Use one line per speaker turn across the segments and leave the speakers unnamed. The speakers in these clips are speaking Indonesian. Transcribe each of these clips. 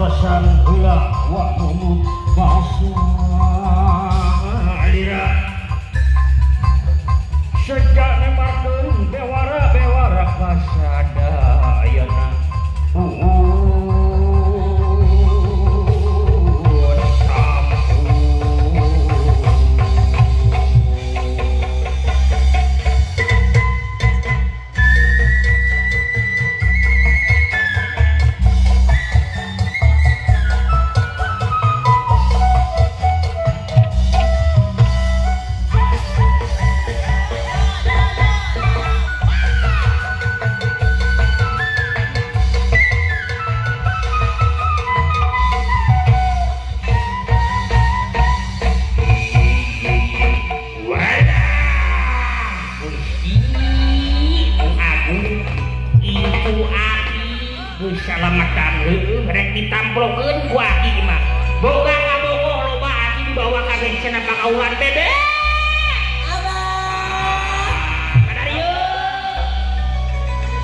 pesan heula wa numut basalira sejak nembarkeun bewara kasadayana salamatan heueuh rek ditamplokeun ku aki mah boga kabogoh loba aki dibawa kabeh cenah pakaulan bebe abah kadarieu.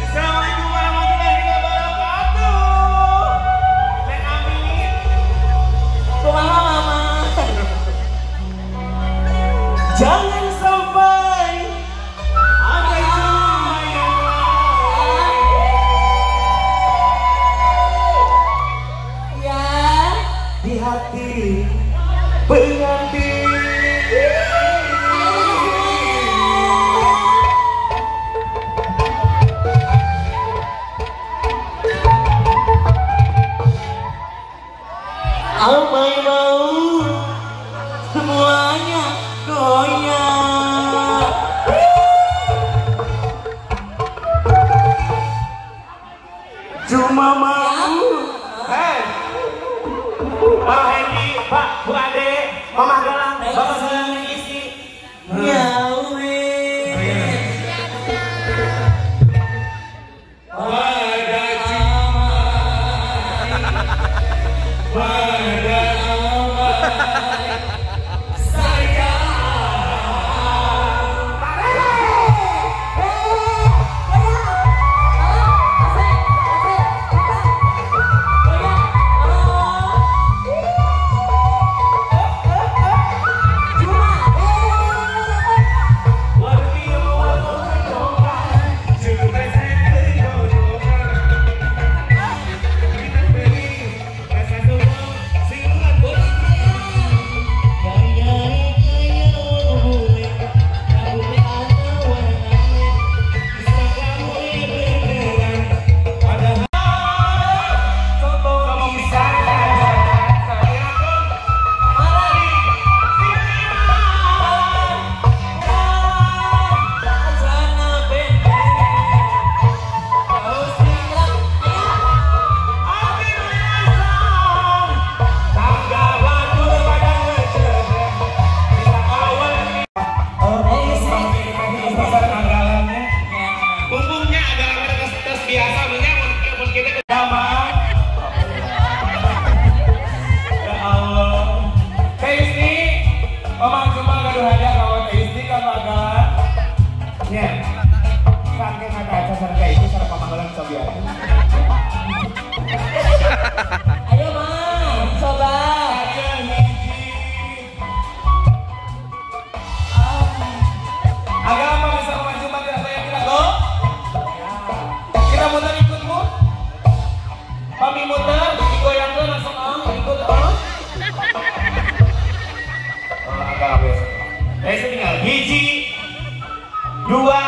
Assalamualaikum warahmatullahi wabarakatuh. Neng Amin kumaha mama jangan sampai ada cuma yang di hati pengantin Almai mau semuanya goyang cuma mau Pak Hendy, Pak, Bu Ade, Mama Galang, Bapak Galang yang isi. Ya pada saya ayo Mang, coba agama bisa maju mati apa yang kita go kita muter ikutmu kami muter digoyangkan langsung ikut agama tinggal hiji 2